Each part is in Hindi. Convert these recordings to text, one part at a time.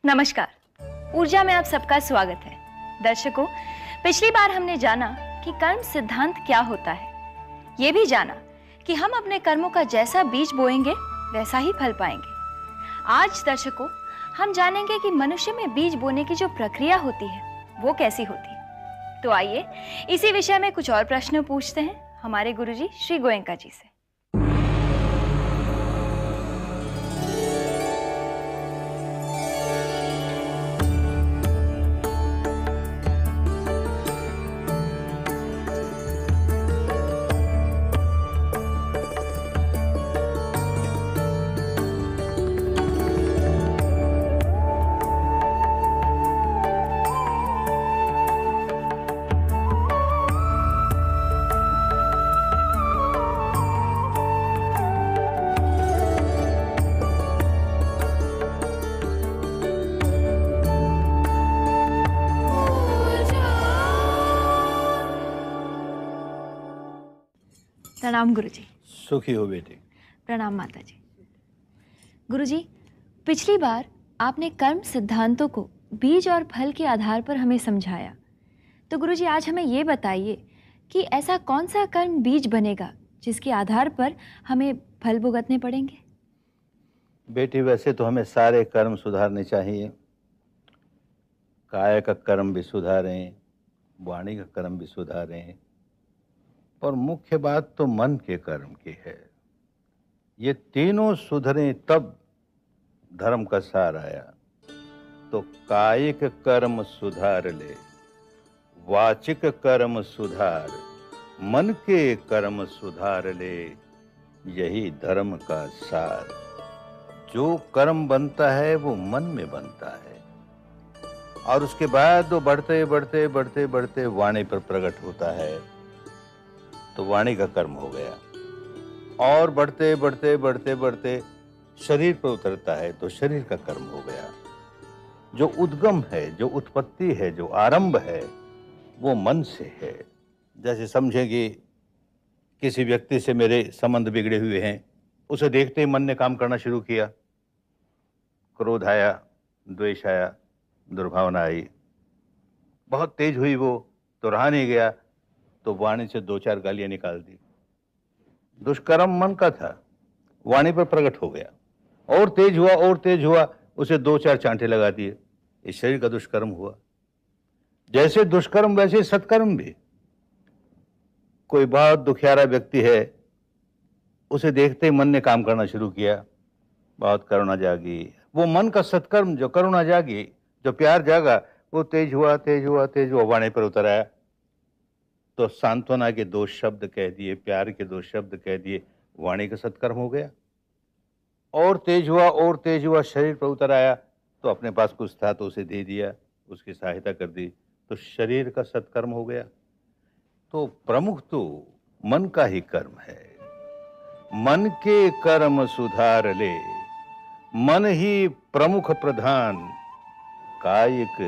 नमस्कार। ऊर्जा में आप सबका स्वागत है। दर्शकों, पिछली बार हमने जाना कि कर्म सिद्धांत क्या होता है। ये भी जाना कि हम अपने कर्मों का जैसा बीज बोएंगे वैसा ही फल पाएंगे। आज दर्शकों, हम जानेंगे कि मनुष्य में बीज बोने की जो प्रक्रिया होती है वो कैसी होती है। तो आइए इसी विषय में कुछ और प्रश्न पूछते हैं हमारे गुरुजी श्री गोयंका जी से। प्रणाम गुरुजी। सुखी हो बेटी। प्रणाम माता जी। गुरुजी, पिछली बार आपने कर्म सिद्धांतों को बीज और फल के आधार पर हमें समझाया। तो गुरुजी, आज हमें ये बताइए कि ऐसा कौन सा कर्म बीज बनेगा जिसके आधार पर हमें फल भुगतने पड़ेंगे। बेटी, वैसे तो हमें सारे कर्म सुधारने चाहिए। काया का कर्म भी सुधारें, वाणी का कर्म भी सुधारें, और मुख्य बात तो मन के कर्म की है। ये तीनों सुधरें तब धर्म का सार आया। तो कायिक कर्म सुधार ले, वाचिक कर्म सुधार, मन के कर्म सुधार ले, यही धर्म का सार। जो कर्म बनता है वो मन में बनता है, और उसके बाद वो बढ़ते बढ़ते बढ़ते बढ़ते वाणी पर प्रकट होता है, तो वाणी का कर्म हो गया। और बढ़ते बढ़ते बढ़ते बढ़ते शरीर पर उतरता है, तो शरीर का कर्म हो गया। जो उद्गम है, जो उत्पत्ति है, जो आरंभ है, वो मन से है। जैसे समझें कि किसी व्यक्ति से मेरे संबंध बिगड़े हुए हैं, उसे देखते ही मन ने काम करना शुरू किया। क्रोध आया, द्वेष आया, दुर्भावना आई, बहुत तेज हुई वो, तो रहा नहीं गया, तो वाणी से दो चार गालियां निकाल दी। दुष्कर्म मन का था, वाणी पर प्रकट हो गया। और तेज हुआ, और तेज हुआ, उसे दो चार चांटे लगा दिए। इस शरीर का दुष्कर्म हुआ। जैसे दुष्कर्म वैसे सत्कर्म भी। कोई बहुत दुखियारा व्यक्ति है, उसे देखते ही मन ने काम करना शुरू किया, बहुत करुणा जागी। वो मन का सत्कर्म, जो करुणा जागी, जो प्यार जागा, वो तेज हुआ, तेज हुआ, तेज हुआ, वाणी पर उतर आया। तो सांत्वना के दो शब्द कह दिए, प्यार के दो शब्द कह दिए, वाणी का सत्कर्म हो गया। और तेज हुआ, और तेज हुआ, शरीर पर उतर आया, तो अपने पास कुछ था तो उसे दे दिया, उसकी सहायता कर दी, तो शरीर का सत्कर्म हो गया। तो प्रमुख तो मन का ही कर्म है। मन के कर्म सुधार ले, मन ही प्रमुख प्रधान। कायिक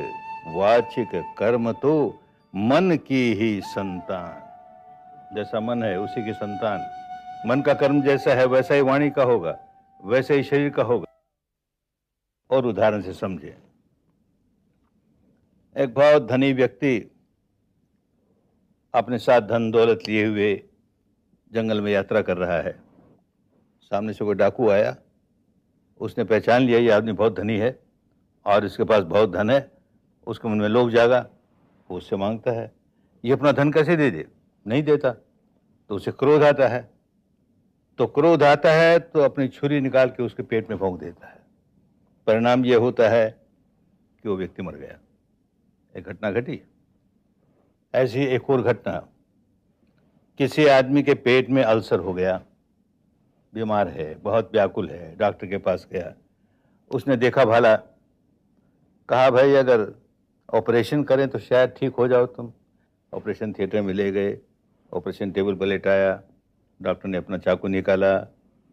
वाचिक कर्म तो मन की ही संतान। जैसा मन है उसी की संतान। मन का कर्म जैसा है वैसा ही वाणी का होगा, वैसे ही शरीर का होगा। और उदाहरण से समझे, एक बहुत धनी व्यक्ति अपने साथ धन दौलत लिए हुए जंगल में यात्रा कर रहा है। सामने से कोई डाकू आया, उसने पहचान लिया ये आदमी बहुत धनी है और इसके पास बहुत धन है। उसके मन में लोभ जागा, वो उससे मांगता है, ये अपना धन कैसे दे दे? नहीं देता। तो उसे क्रोध आता है। तो क्रोध आता है तो अपनी छुरी निकाल के उसके पेट में भोंक देता है। परिणाम यह होता है कि वो व्यक्ति मर गया। एक घटना घटी। ऐसी एक और घटना, किसी आदमी के पेट में अल्सर हो गया, बीमार है, बहुत व्याकुल है, डॉक्टर के पास गया। उसने देखा भाला, कहा भाई अगर ऑपरेशन करें तो शायद ठीक हो जाओ तुम। ऑपरेशन थिएटर में ले गए, ऑपरेशन टेबल पर लेटाया, डॉक्टर ने अपना चाकू निकाला,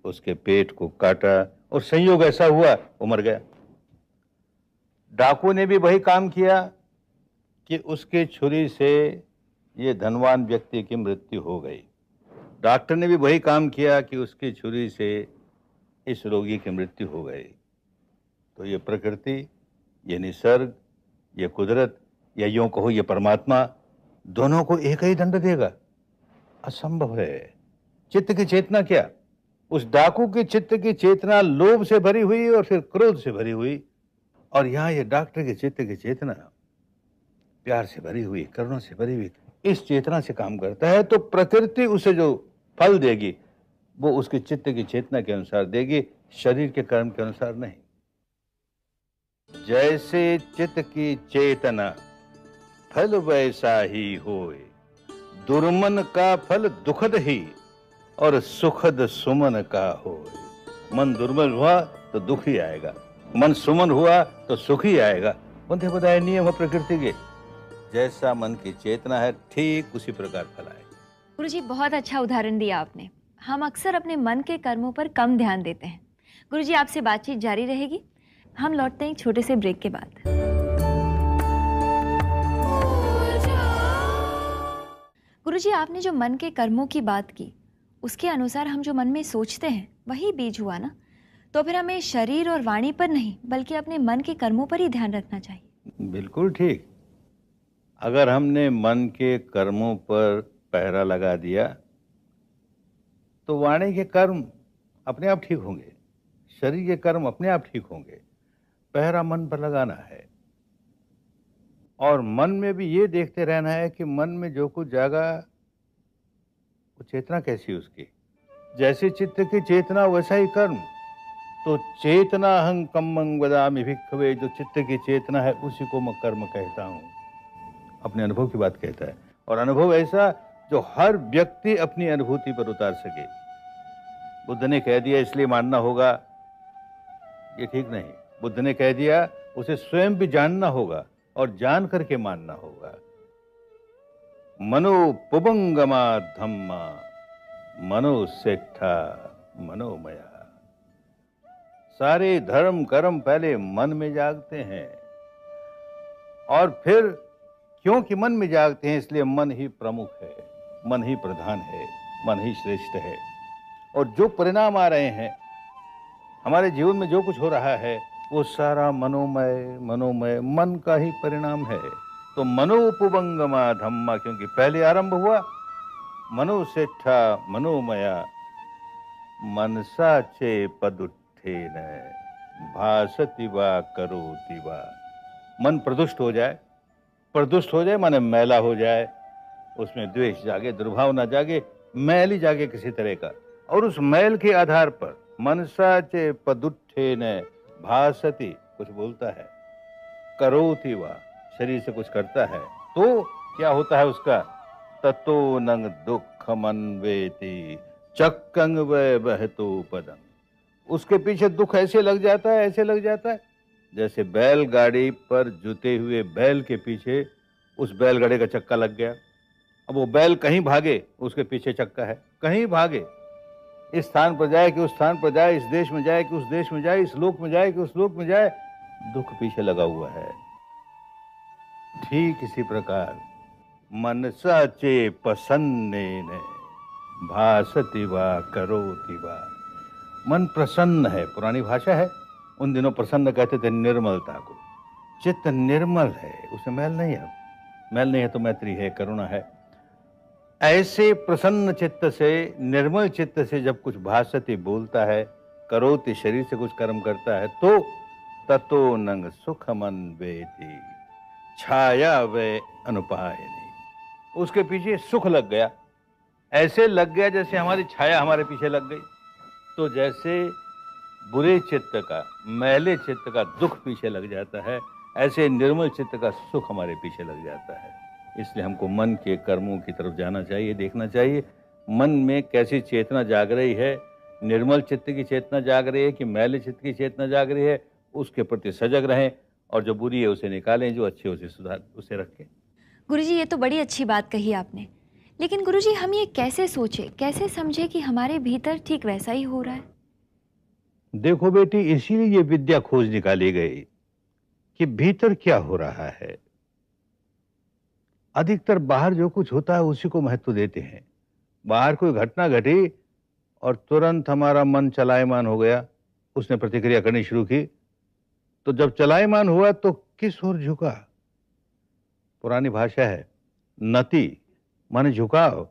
उसके पेट को काटा, और संयोग ऐसा हुआ वो मर गया। डाकू ने भी वही काम किया कि उसके छुरी से ये धनवान व्यक्ति की मृत्यु हो गई। डॉक्टर ने भी वही काम किया कि उसकी छुरी से इस रोगी की मृत्यु हो गई। तो ये प्रकृति ये निसर्ग, ये कुदरत, या यूं कहो ये परमात्मा, दोनों को एक ही दंड देगा? असंभव है। चित्त की चेतना क्या, उस डाकू के चित्त की चेतना लोभ से भरी हुई और फिर क्रोध से भरी हुई, और यहां ये डॉक्टर के चित्त की चेतना प्यार से भरी हुई, करुणा से भरी हुई, इस चेतना से काम करता है। तो प्रकृति उसे जो फल देगी वो उसके चित्त की चेतना के अनुसार देगी, शरीर के कर्म के अनुसार नहीं। जैसे चित्त की चेतना फल वैसा ही होए, दुर्मन का फल दुखद ही और सुखद सुमन का होए। मन दुर्बल हुआ तो दुख ही आएगा, मन सुमन हुआ तो सुख ही आएगा। बंधे बताए नियम है प्रकृति के, जैसा मन की चेतना है ठीक उसी प्रकार फल आएगा। गुरुजी, बहुत अच्छा उदाहरण दिया आपने। हम अक्सर अपने मन के कर्मों पर कम ध्यान देते हैं। गुरुजी, आपसे बातचीत जारी रहेगी। हम लौटते हैं एक छोटे से ब्रेक के बाद। गुरुजी, आपने जो मन के कर्मों की बात की, उसके अनुसार हम जो मन में सोचते हैं वही बीज हुआ ना? तो फिर हमें शरीर और वाणी पर नहीं बल्कि अपने मन के कर्मों पर ही ध्यान रखना चाहिए। बिल्कुल ठीक। अगर हमने मन के कर्मों पर पहरा लगा दिया तो वाणी के कर्म अपने आप ठीक होंगे, शरीर के कर्म अपने आप ठीक होंगे। पहरा मन पर लगाना है और मन में भी ये देखते रहना है कि मन में जो कुछ जागा वो चेतना कैसी उसकी, जैसे चित्त की चेतना वैसा ही कर्म। तो चेतना हं कम्मं वदामि भिक्खवे, जो चित्त की चेतना है उसी को मैं कर्म कहता हूं। अपने अनुभव की बात कहता है, और अनुभव ऐसा जो हर व्यक्ति अपनी अनुभूति पर उतार सके। बुद्ध ने कह दिया इसलिए मानना होगा, ये ठीक नहीं। बुद्ध ने कह दिया उसे स्वयं भी जानना होगा और जान करके मानना होगा। मनो पुबंगमा धम्मा मनो सेठा मनोमया। सारे धर्म कर्म पहले मन में जागते हैं, और फिर क्योंकि मन में जागते हैं इसलिए मन ही प्रमुख है, मन ही प्रधान है, मन ही श्रेष्ठ है। और जो परिणाम आ रहे हैं हमारे जीवन में, जो कुछ हो रहा है वो सारा मनोमय मन का ही परिणाम है। तो मनोपुबंगमा धम्मा, क्योंकि पहले आरंभ हुआ मनो सेठा मनोमया मनसा चे पदुत्थेन भासति वा करोति वा। मन प्रदुष्ट हो जाए माने मैला हो जाए, उसमें द्वेष जागे, दुर्भावना जागे, मैल ही जागे किसी तरह का, और उस मैल के आधार पर मनसा चे पदुत्थेन भासति, कुछ बोलता है, करोति वा, शरीर से कुछ करता है, तो क्या होता है उसका? ततो नंग दुःखमन्वेति चक्कंग वै बहतो पदंग। उसके पीछे दुख ऐसे लग जाता है जैसे बैलगाड़ी पर जुते हुए बैल के पीछे उस बैलगाड़ी का चक्का लग गया। अब वो बैल कहीं भागे, उसके पीछे चक्का है, कहीं भागे, इस स्थान पर जाए कि उस स्थान पर जाए, इस देश में जाए कि उस देश में जाए, इस लोक में जाए कि उस लोक में जाए, दुख पीछे लगा हुआ है। ठीक इसी प्रकार मनसा चे प्रसन्नेन भासति वा करोति वा। मन प्रसन्न है, पुरानी भाषा है, उन दिनों प्रसन्न कहते थे निर्मलता को। चित्त निर्मल है, उसमें मैल नहीं है। मैल नहीं है तो मैत्री है, करुणा है। ऐसे प्रसन्न चित्त से, निर्मल चित्त से जब कुछ भासति बोलता है, करोति शरीर से कुछ कर्म करता है, तो ततो नंग सुखमन्वेति छाया वे अनुपायनी। उसके पीछे सुख लग गया, ऐसे लग गया जैसे हमारी छाया हमारे पीछे लग गई। तो जैसे बुरे चित्त का, मैले चित्त का दुख पीछे लग जाता है, ऐसे निर्मल चित्त का सुख हमारे पीछे लग जाता है। इसलिए हमको मन के कर्मों की तरफ जाना चाहिए, देखना चाहिए मन में कैसी चेतना जाग रही है, निर्मल चित्त की चेतना जाग रही है कि मैले चित्त की चेतना जाग रही है, उसके प्रति सजग रहें, और जो बुरी है उसे निकालें, जो अच्छी है उसे रखें। गुरुजी, ये तो बड़ी अच्छी बात कही आपने, लेकिन गुरुजी हम ये कैसे सोचे, कैसे समझे कि हमारे भीतर ठीक वैसा ही हो रहा है? देखो बेटी, इसीलिए ये विद्या खोज निकाली गई कि भीतर क्या हो रहा है। अधिकतर बाहर जो कुछ होता है उसी को महत्व देते हैं। बाहर कोई घटना घटी और तुरंत हमारा मन चलायमान हो गया, उसने प्रतिक्रिया करनी शुरू की, तो जब चलायमान हुआ तो किस ओर झुका? पुरानी भाषा है, नति माने झुकाव।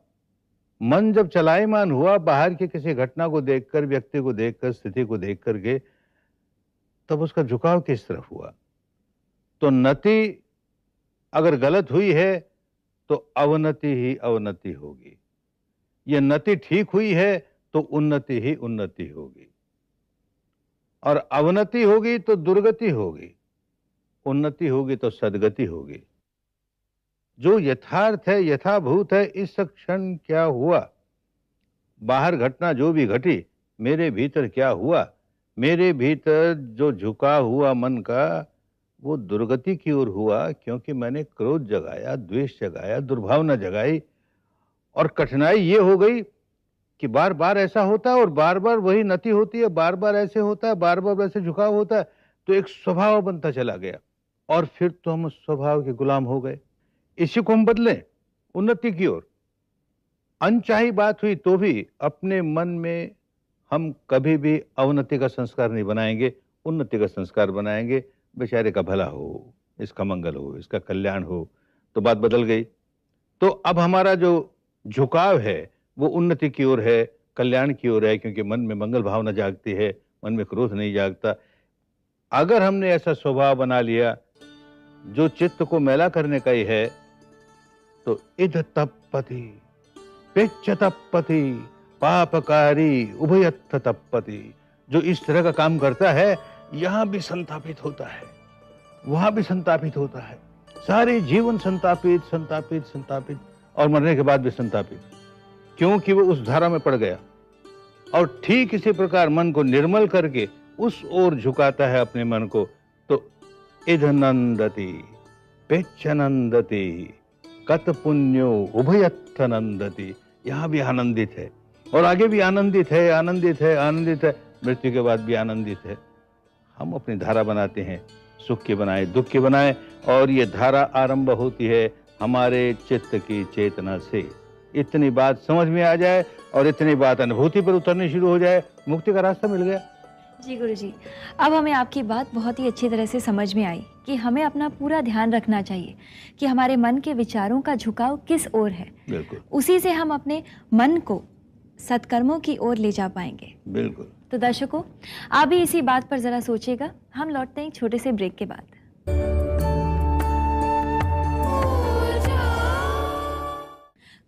मन जब चलायमान हुआ बाहर की किसी घटना को देखकर, व्यक्ति को देखकर, स्थिति को देख करके, तब उसका झुकाव किस तरफ हुआ? तो नति अगर गलत हुई है तो अवनति ही अवनति होगी। ये नति ठीक हुई है तो उन्नति ही उन्नति होगी, और अवनति होगी तो दुर्गति होगी, उन्नति होगी तो सदगति होगी। जो यथार्थ है, यथाभूत है, इस क्षण क्या हुआ, बाहर घटना जो भी घटी, मेरे भीतर क्या हुआ? मेरे भीतर जो झुका हुआ मन का, वो दुर्गति की ओर हुआ, क्योंकि मैंने क्रोध जगाया, द्वेष जगाया, दुर्भावना जगाई। और कठिनाई ये हो गई कि बार बार ऐसा होता है और बार बार वही नति होती है, बार बार ऐसे होता है, बार बार वैसे झुकाव होता है, तो एक स्वभाव बनता चला गया, और फिर तो हम उस स्वभाव के गुलाम हो गए। इसी को हम बदलें उन्नति की ओर। अनचाही बात हुई तो भी अपने मन में हम कभी भी अवनति का संस्कार नहीं बनाएंगे, उन्नति का संस्कार बनाएंगे। बेचारे का भला हो, इसका मंगल हो, इसका कल्याण हो, तो बात बदल गई। तो अब हमारा जो झुकाव है वो उन्नति की ओर है, कल्याण की ओर है, क्योंकि मन में मंगल भावना जागती है, मन में क्रोध नहीं जागता। अगर हमने ऐसा स्वभाव बना लिया जो चित्त को मैला करने का ही है, तो इध तपति पिच्छ तपति पापकारी उभयत्थ तपति, जो इस तरह का काम करता है, यहां भी संतापित होता है, वहां भी संतापित होता है, सारे जीवन संतापित संतापित संतापित, और मरने के बाद भी संतापित, क्योंकि वो उस धारा में पड़ गया। और ठीक इसी प्रकार मन को निर्मल करके उस ओर झुकाता है अपने मन को, तो इध नंदति पिच्छ नंदति कत पुण्यो उभयत्थ नंदति, यहां भी आनंदित है और आगे भी आनंदित है, आनंदित है, आनंदित है, मृत्यु के बाद भी आनंदित है। हम अपनी धारा बनाते हैं, सुख की बनाए, दुख की बनाए, और ये धारा आरंभ होती है हमारे चित्त की चेतना से। इतनी बात समझ में आ जाए और इतनी बात अनुभूति पर उतरनी शुरू हो जाए, मुक्ति का रास्ता मिल गया। जी गुरुजी, अब हमें आपकी बात बहुत ही अच्छी तरह से समझ में आई कि हमें अपना पूरा ध्यान रखना चाहिए कि हमारे मन के विचारों का झुकाव किस ओर है। बिल्कुल। उसी से हम अपने मन को सत्कर्मों की ओर ले जा पाएंगे। बिल्कुल। तो दर्शकों, आप भी इसी बात पर जरा सोचिएगा। हम लौटते हैं एक छोटे से ब्रेक के बाद।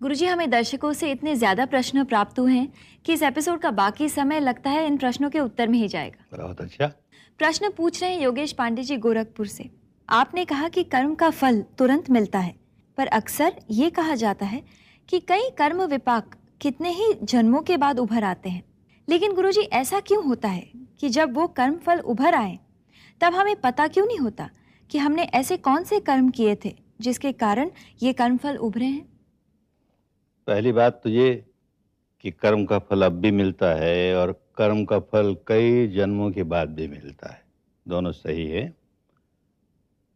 गुरुजी, हमें दर्शकों से इतने ज्यादा प्रश्न प्राप्त हुए हैं कि इस एपिसोड का बाकी समय लगता है इन प्रश्नों के उत्तर में ही जाएगा। बहुत अच्छा। प्रश्न पूछ रहे हैं योगेश पांडे जी गोरखपुर से। आपने कहा कि कर्म का फल तुरंत मिलता है, पर अक्सर ये कहा जाता है कि कई कर्म विपाक कितने ही जन्मों के बाद उभर आते हैं। लेकिन गुरुजी, ऐसा क्यों होता है कि जब वो कर्म फल उभर आए तब हमें पता क्यों नहीं होता कि हमने ऐसे कौन से कर्म किए थे जिसके कारण ये कर्म फल उभरे हैं? पहली बात तो ये कि कर्म का फल अब भी मिलता है और कर्म का फल कई जन्मों के बाद भी मिलता है, दोनों सही है।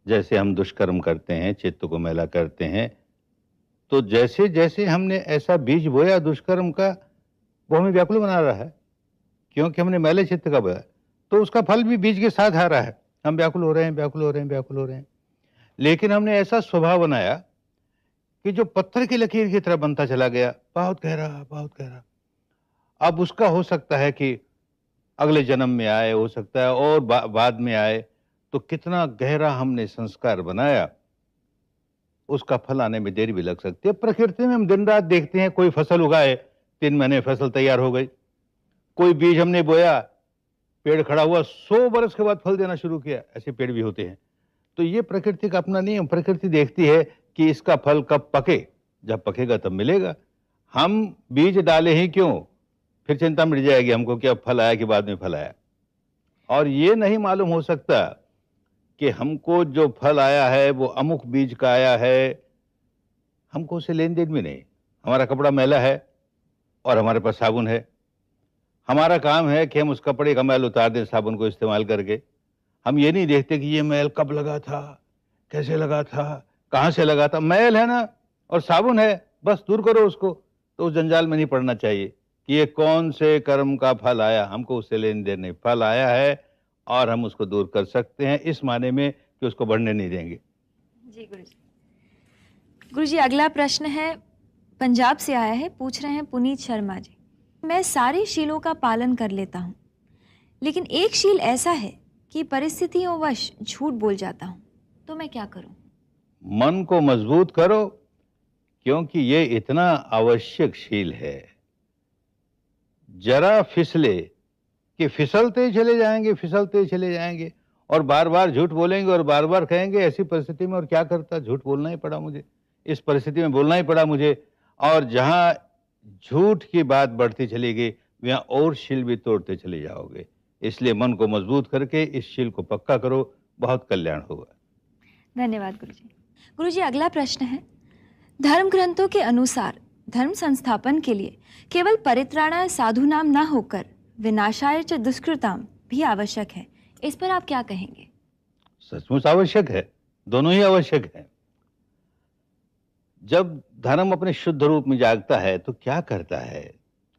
जैसे हम दुष्कर्म करते हैं, चित्त को मैला करते हैं, तो जैसे जैसे हमने ऐसा बीज बोया दुष्कर्म का, वो हमें व्याकुल बना रहा है, क्योंकि हमने मैले चित्त का बोया, तो उसका फल भी बीज के साथ आ रहा है। हम व्याकुल हो रहे हैं, व्याकुल हो रहे हैं, व्याकुल हो रहे हैं। लेकिन हमने ऐसा स्वभाव बनाया कि जो पत्थर की लकीर की तरह बनता चला गया, बहुत गहरा, बहुत गहरा। अब उसका हो सकता है कि अगले जन्म में आए, हो सकता है और बाद में आए, तो कितना गहरा हमने संस्कार बनाया, उसका फल आने में देरी भी लग सकती है। प्रकृति में हम दिन रात देखते हैं, कोई फसल उगाए, 3 महीने फसल तैयार हो गई। कोई बीज हमने बोया, पेड़ खड़ा हुआ, 100 बरस के बाद फल देना शुरू किया, ऐसे पेड़ भी होते हैं। तो ये प्रकृति का अपना नियम। प्रकृति देखती है कि इसका फल कब पके, जब पकेगा तब मिलेगा। हम बीज डाले ही क्यों, फिर चिंता मिट जाएगी हमको कि अब फल आया कि बाद में फल आया। और ये नहीं मालूम हो सकता कि हमको जो फल आया है वो अमुक बीज का आया है, हमको उससे लेन देन भी नहीं। हमारा कपड़ा मैला है और हमारे पास साबुन है, हमारा काम है कि हम उस कपड़े का मैल उतार दें साबुन को इस्तेमाल करके। हम ये नहीं देखते कि ये मैल कब लगा था, कैसे लगा था, कहाँ से लगा था। मैल है ना और साबुन है, बस दूर करो उसको। तो उस जंजाल में नहीं पड़ना चाहिए कि ये कौन से कर्म का फल आया, हमको उससे लेन देन नहीं। फल आया है और हम उसको दूर कर सकते हैं, इस माने में कि उसको बढ़ने नहीं देंगे। जी गुरुजी। गुरुजी अगला प्रश्न है, पंजाब से आया है, पूछ रहे हैं पुनीत शर्मा जी। मैं सारे शीलों का पालन कर लेता हूँ, लेकिन एक शील ऐसा है कि परिस्थितियों वश झूठ बोल जाता हूँ, तो मैं क्या करूँ? मन को मजबूत करो, क्योंकि ये इतना आवश्यक शील है। जरा फिसले कि फिसलते ही चले जाएंगे, फिसलते ही चले जाएंगे, और बार बार झूठ बोलेंगे और बार बार कहेंगे। ऐसी परिस्थिति में और क्या करता, झूठ बोलना ही पड़ा मुझे, इस परिस्थिति में बोलना ही पड़ा मुझे। और जहां झूठ की बात बढ़ती चली गई, वहां और शील भी तोड़ते चले जाओगे। इसलिए मन को मजबूत करके इस शील को पक्का करो, बहुत कल्याण होगा। धन्यवाद गुरुजी। गुरुजी अगला प्रश्न है, धर्म ग्रंथों के अनुसार धर्म संस्थापन के लिए केवल परित्राणाय साधुनाम ना होकर विनाशाय च दुष्कृताम भी आवश्यक है, इस पर आप क्या कहेंगे? सचमुच आवश्यक है, दोनों ही आवश्यक है। जब धर्म अपने शुद्ध रूप में जागता है तो क्या करता है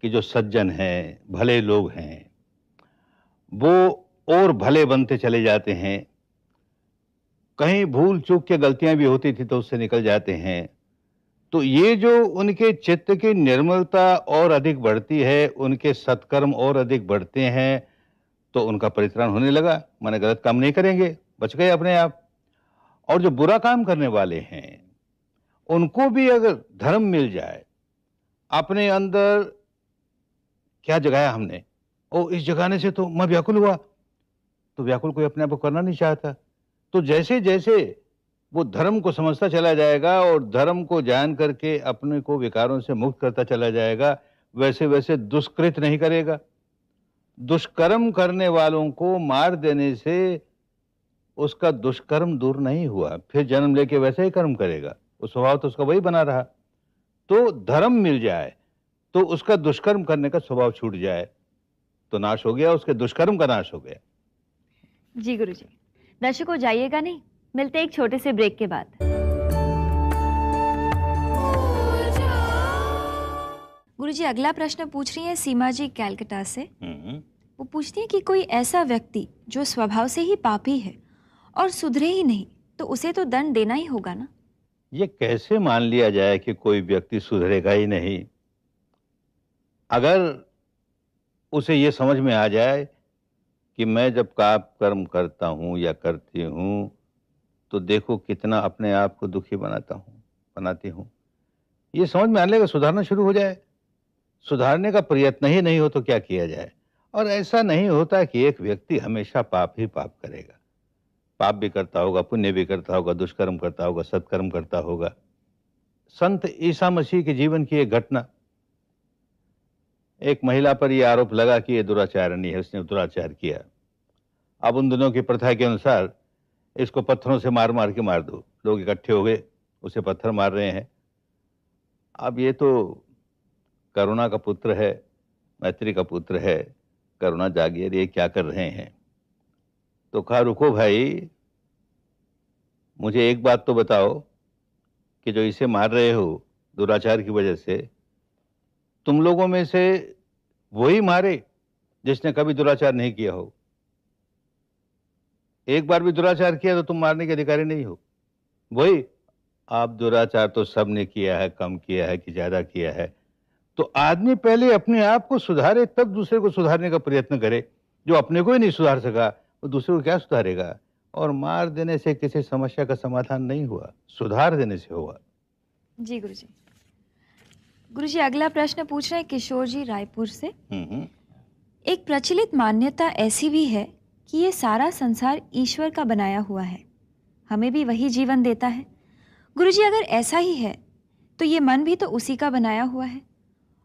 कि जो सज्जन हैं, भले लोग हैं, वो और भले बनते चले जाते हैं। कहीं भूल चूक के गलतियां भी होती थी तो उससे निकल जाते हैं। तो ये जो उनके चित्त की निर्मलता और अधिक बढ़ती है, उनके सत्कर्म और अधिक बढ़ते हैं, तो उनका परित्राण होने लगा। माने गलत काम नहीं करेंगे, बच गए अपने आप। और जो बुरा काम करने वाले हैं, उनको भी अगर धर्म मिल जाए, अपने अंदर क्या जगाया हमने, ओ इस जगाने से तो मैं व्याकुल हुआ, तो व्याकुल कोई अपने आप को करना नहीं चाहता। तो जैसे जैसे वो धर्म को समझता चला जाएगा और धर्म को जान करके अपने को विकारों से मुक्त करता चला जाएगा, वैसे वैसे दुष्कृत नहीं करेगा। दुष्कर्म करने वालों को मार देने से उसका दुष्कर्म दूर नहीं हुआ, फिर जन्म लेके वैसे ही कर्म करेगा, वो स्वभाव तो उसका वही बना रहा। तो धर्म मिल जाए तो उसका दुष्कर्म करने का स्वभाव छूट जाए, तो नाश हो गया, उसके दुष्कर्म का नाश हो गया। जी गुरुजी। दर्शकों जाइएगा नहीं, मिलते हैं एक छोटे से ब्रेक के बाद। गुरुजी अगला प्रश्न पूछ रही है सीमा जी कैलकाटा से। वो पूछती है कि कोई ऐसा व्यक्ति जो स्वभाव से ही पापी है और सुधरे ही नहीं, तो उसे तो दंड देना ही होगा ना? ये कैसे मान लिया जाए कि कोई व्यक्ति सुधरेगा ही नहीं? अगर उसे ये समझ में आ जाए कि मैं जब पाप कर्म करता हूं या करती हूं तो देखो कितना अपने आप को दुखी बनाती हूं, ये समझ में आने लगा, सुधारना शुरू हो जाए। सुधारने का प्रयत्न ही नहीं हो तो क्या किया जाए? और ऐसा नहीं होता कि एक व्यक्ति हमेशा पाप ही पाप करेगा। पाप भी करता होगा, पुण्य भी करता होगा, दुष्कर्म करता होगा, सत्कर्म करता होगा। संत ईसा मसीह के जीवन की एक घटना, एक महिला पर यह आरोप लगा कि यह दुराचारणी है, उसने दुराचार किया। अब उन दिनों की प्रथा के अनुसार इसको पत्थरों से मार मार के मार दो। लोग इकट्ठे हो गए, उसे पत्थर मार रहे हैं। अब ये तो करुणा का पुत्र है, मैत्री का पुत्र है, करुणा जागी, ये क्या कर रहे हैं? तो कहा रुको भाई, मुझे एक बात तो बताओ कि जो इसे मार रहे हो दुराचार की वजह से, तुम लोगों में से वही मारे जिसने कभी दुराचार नहीं किया हो। एक बार भी दुराचार किया तो तुम मारने के अधिकारी नहीं हो। वही, आप दुराचार तो सबने किया है, कम किया है कि ज्यादा किया है। तो आदमी पहले अपने आप को सुधारे, तब दूसरे को सुधारने का प्रयत्न करे। जो अपने को ही नहीं सुधार सका वो दूसरे को क्या सुधारेगा? और मार देने से किसी समस्या का समाधान नहीं हुआ, सुधार देने से हुआ। जी गुरुजी। गुरुजी अगला प्रश्न पूछ रहे हैं किशोर जी रायपुर से। एक प्रचलित मान्यता ऐसी भी है कि ये सारा संसार ईश्वर का बनाया हुआ है, हमें भी वही जीवन देता है। गुरुजी अगर ऐसा ही है तो ये मन भी तो उसी का बनाया हुआ है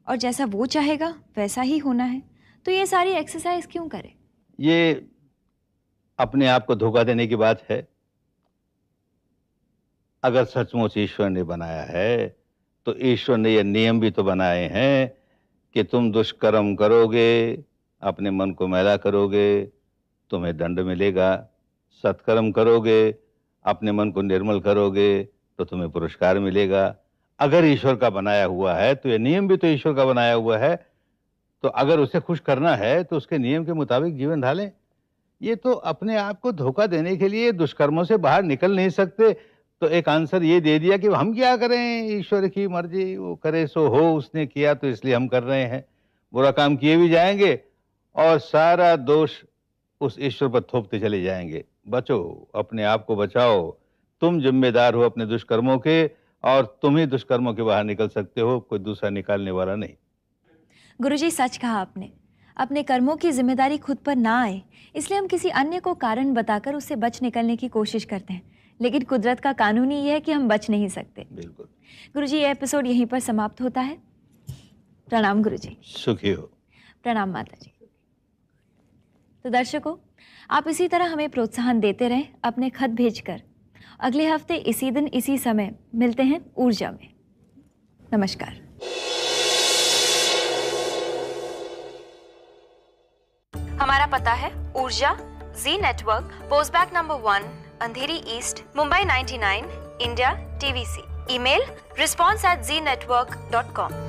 और जैसा वो चाहेगा वैसा ही होना है, तो ये सारी एक्सरसाइज क्यों करे? ये अपने आप को धोखा देने की बात है। अगर सचमुच ईश्वर ने बनाया है तो ईश्वर ने ये नियम भी तो बनाए हैं कि तुम दुष्कर्म करोगे, अपने मन को मैला करोगे, तुम्हें दंड मिलेगा। सत्कर्म करोगे, अपने मन को निर्मल करोगे, तो तुम्हें पुरस्कार मिलेगा। अगर ईश्वर का बनाया हुआ है तो ये नियम भी तो ईश्वर का बनाया हुआ है। तो अगर उसे खुश करना है तो उसके नियम के मुताबिक जीवन ढालें। ये तो अपने आप को धोखा देने के लिए दुष्कर्मों से बाहर निकल नहीं सकते, तो एक आंसर ये दे दिया कि हम क्या करें, ईश्वर की मर्जी, वो करे सो हो, उसने किया तो इसलिए हम कर रहे हैं। बुरा काम किए भी जाएंगे और सारा दोष उस ईश्वर पर थोपते चले जाएंगे। बचो, अपने आप को बचाओ, तुम जिम्मेदार हो अपने दुष्कर्मों के, और तुम ही दुष्कर्मों के बाहर निकल सकते हो, कोई दूसरा निकालने वाला नहीं। गुरुजी, सच कहा आपने। अपने कर्मों की जिम्मेदारी खुद पर ना आए, इसलिए हम किसी अन्य को कारण बताकर उससे बच निकलने की कोशिश करते हैं, लेकिन कुदरत का कानून ही है कि हम बच नहीं सकते। बिल्कुल। गुरुजी, ये एपिसोड यहीं पर समाप्त होता है। प्रणाम गुरुजी। सुखी हो। प्रणाम माता जी। तो दर्शकों, आप इसी तरह हमें प्रोत्साहन देते रहें अपने खत भेजकर। अगले हफ्ते इसी दिन इसी समय मिलते हैं ऊर्जा में। नमस्कार। हमारा पता है ऊर्जा, Zee network, postbag number 1, Andheri east, Mumbai 99, India, TVC। Email response@znetwork.com।